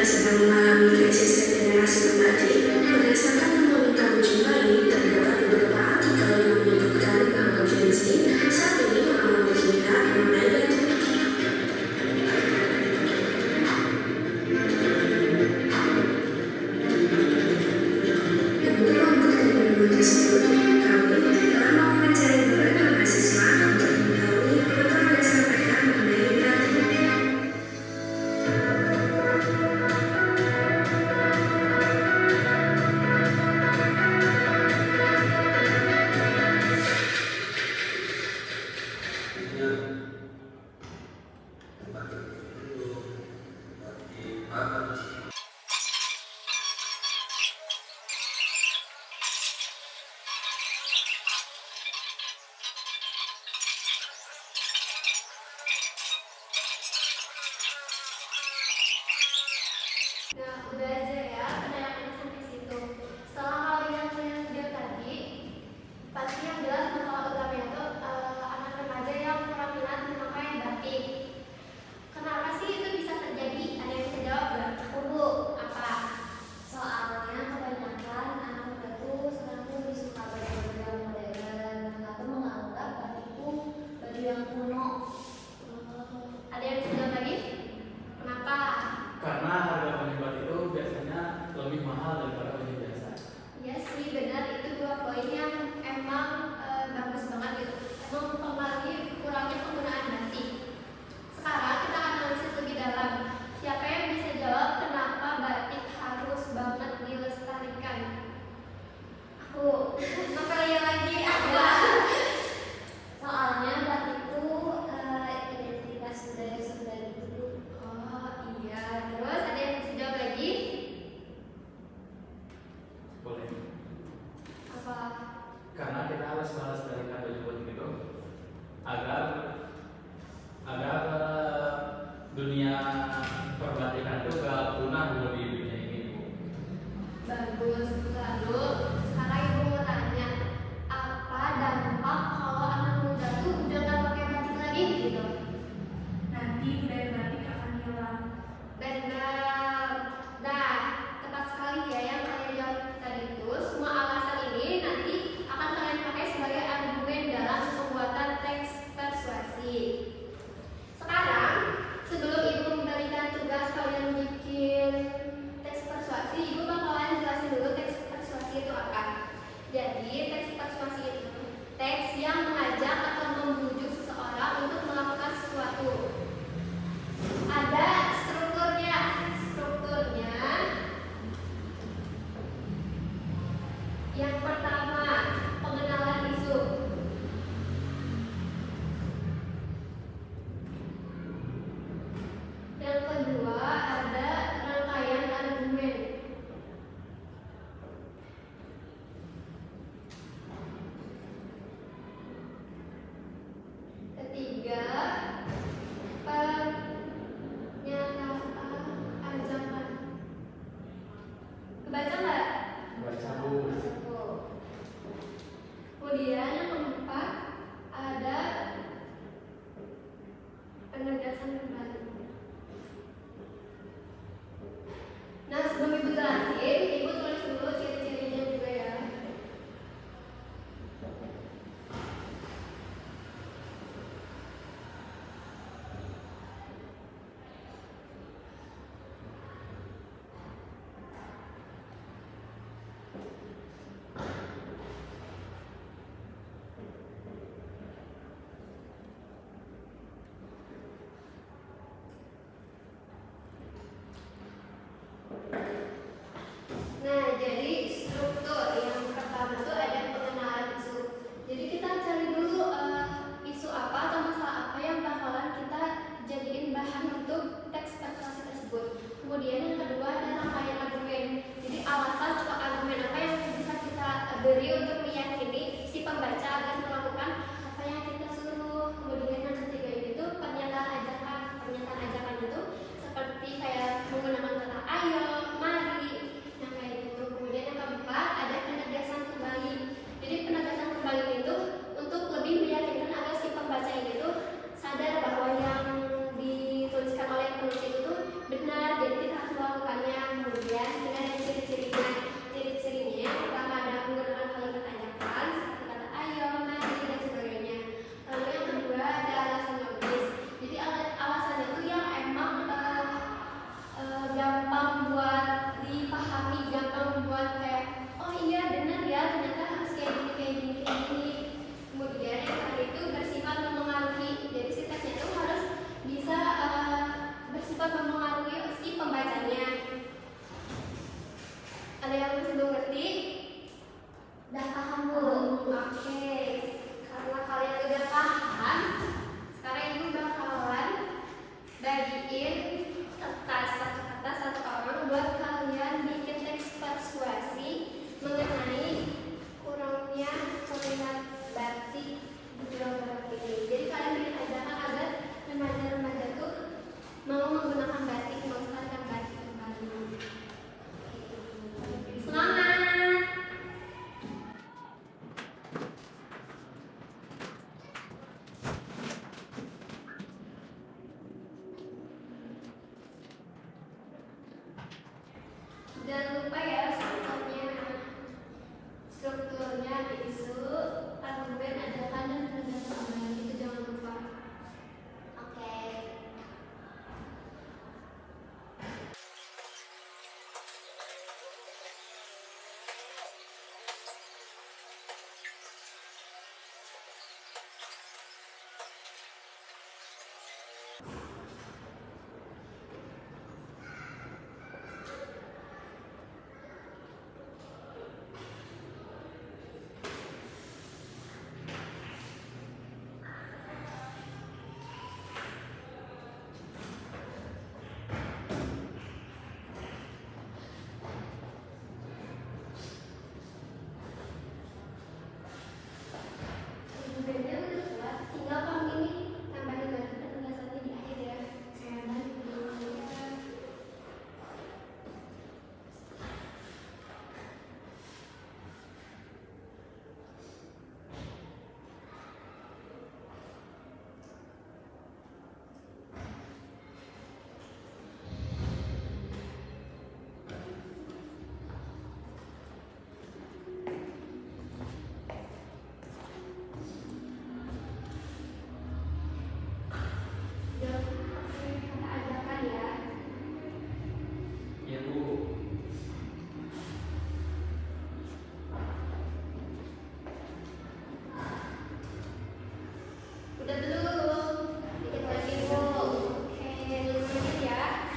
sedang mengalami krisis regenerasi nabati. Berdasarkan temuan yang kami jumpai, terdapat beberapa artikel yang menyebutkan bahwa Gen Z saat ini mengalami hingga negatif. Untuk membuktikan penemuan tersebut, kami telah mewawancarai beberapa mahasiswa untuk mengetahui pengetahuan dasar mereka mengenai negatif. Nah, udah aja ya penayangannya sampai situ. Setelah kalian melihat video tadi, pasti yang jelas masalah utamanya itu anak remaja yang kurang minat memakai batik. Kenapa sih itu bisa terjadi? Ada yang bisa jawab nggak? mempengaruhi si pembacanya. Ada yang masih belum ngerti? Udah paham belum? Oke. Karena kalian udah paham, sekarang ibu bakalan bagiin kertas satu orang buat kalian bikin teks persuasi mengenai kurangnya peminat batik di Jawa Barat ini. Jadi kalian bikin ajakan agar remaja-remaja tuh mau menggunakan batik, melestarikan batik kembali. Semangat! Jangan lupa ya contohnya, strukturnya, isu, argumen, ajakan, dan penegasan. Itu jangan lupa. Oke. Argumennya udah kuat, tinggal kamu ini tambahin lagi penegasannya di akhir ya. Kayak tadi ya. Jangan ajakan ya. Ya Bu, Udah belum? Dikit lagi Bu. Oke, 5 menit ya.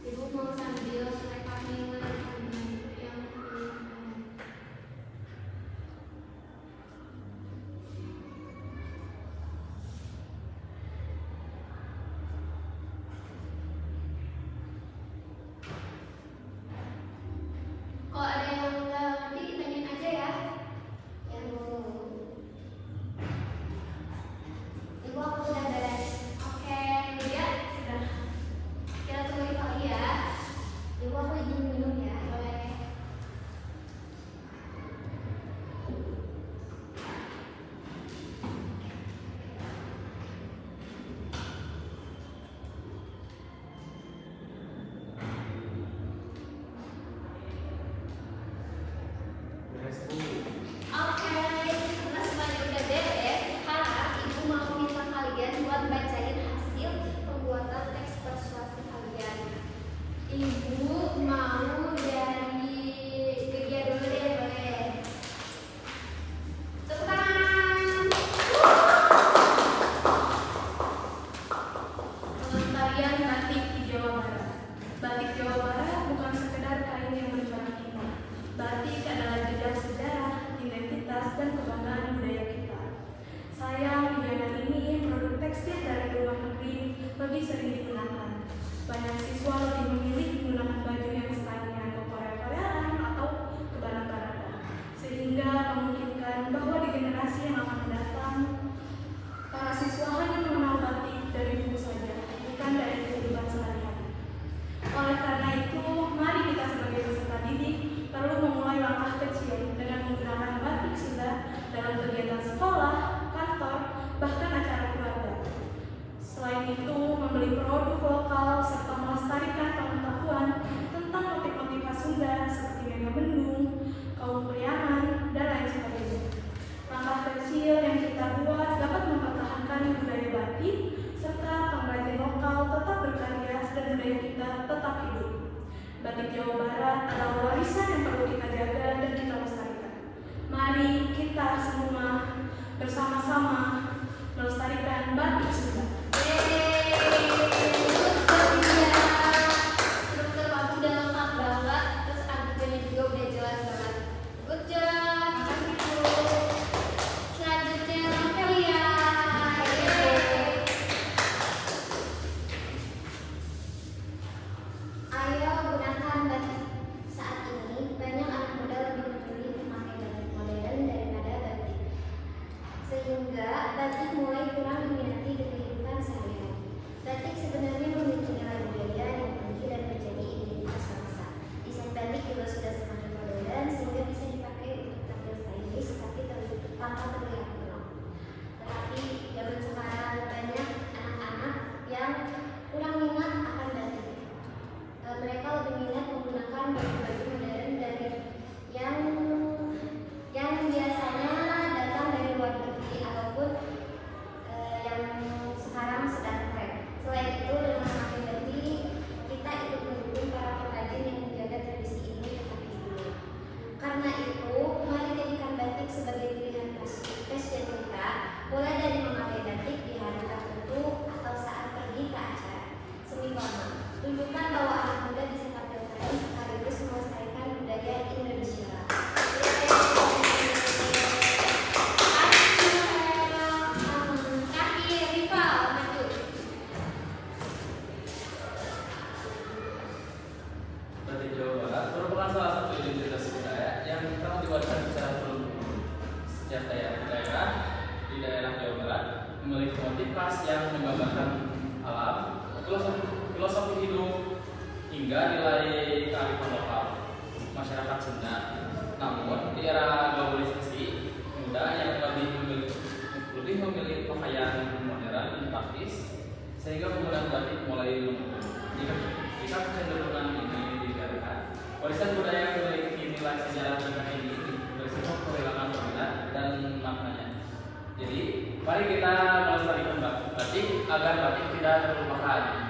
Ibu mau sambil recording yang kalau ada yang nggak ngerti, tanyain aja ya. Ya Bu. Ibu aku udah beres. Oke, lihat sudah. Kita tunggu kali ya. Ibu aku izin minum ya. Boleh. beres Bu. Oke, karena semuanya udah beres, sekarang ibu mau minta kalian buat bacain hasil pembuatan teks persuasi kalian. Ibu mau dari Gegia dulu deh, boleh? Tepuk tangan. Pelestarian batik di Jawa Barat. Batik Jawa Barat bukan sekedar kain yang berwarna indah. Batik adalah jejak sejarah, identitas, dan kebanggaan budaya kita. Sayang, di zaman ini produk tekstil dari luar negeri lebih sering digunakan. Banyak siswa lebih memilih menggunakan baju yang stylenya ke Korea-Koreaan atau ke barat-baratan, sehingga memungkinkan bahwa di generasi yang akan mendatang, para siswa hanya mengenal batik dari buku saja, bukan dari kehidupan sehari-hari. Oleh karena itu, mari kita sebagai peserta didik perlu memulai langkah kecil dengan menggunakan batik Sunda dalam kegiatan sekolah, kantor, bahkan acara keluarga. Selain itu, membeli produk lokal serta melestarikan pengetahuan tentang motif-motif khas Sunda seperti mega bendung, kaum priangan, dan lain sebagainya. Langkah kecil yang kita buat dapat mempertahankan budaya batik serta pengrajin lokal tetap berkarya dan budaya kita tetap hidup. Batik Jawa Barat adalah warisan yang perlu kita jaga dan kita lestarikan. Mari kita semua bersama-sama melestarikan batik Sunda. Struktur kamu udah lengkap banget, terus adegannya juga udah jelas banget. Good job. Makasih Bu. Selanjutnya Novelia. Ayo gunakan batik. Saat ini banyak anak muda lebih memilih memakai batik modern daripada batik, sehingga batik mulai kurang diminati di kehidupan sehari-hari. Batik sebenarnya memiliki nilai budaya yang tinggi dan menjadi identitas bangsa. Desain batik juga sudah semakin modern sehingga bisa dipakai untuk tampil stylish tapi tanpa terlihat kuno. Tetapi zaman sekarang banyak anak-anak yang kurang minat akan batik. Mereka lebih minat menggunakan baju-baju modern dari yang biasanya datang dari luar negeri ataupun yang sekarang sedang tren. Selain itu, dengan memakai batik, kita ikut mendukung para pengrajin yang menjaga tradisi ini tetap hidup. Karena itu, mari jadikan batik sebagai pilihan fashion kita, mulai dari memakai batik di hari tertentu atau saat pergi ke acara semi formal. Tunjukkan bahwa anak muda bisa tampil keren sekaligus melestarikan budaya Indonesia. Kaki rival maju. Batik Jawa Barat merupakan salah satu identitas budaya yang telah diwariskan secara turun-temurun. Setiap daerah di daerah Jawa Barat memiliki motif khas yang menggambarkan alam, filosofi hidup, hingga nilai kearifan lokal masyarakat Sunda. Namun, di era globalisasi, muda yang lebih memilih pakaian modern dan praktis, sehingga penggunaan batik mulai menurun. Jika kecenderungan ini dibiarkan, warisan budaya yang memiliki nilai sejarah hingga ini berisiko kehilangan peminat dan maknanya. Jadi, mari kita melestarikan batik agar batik tidak terlupakan.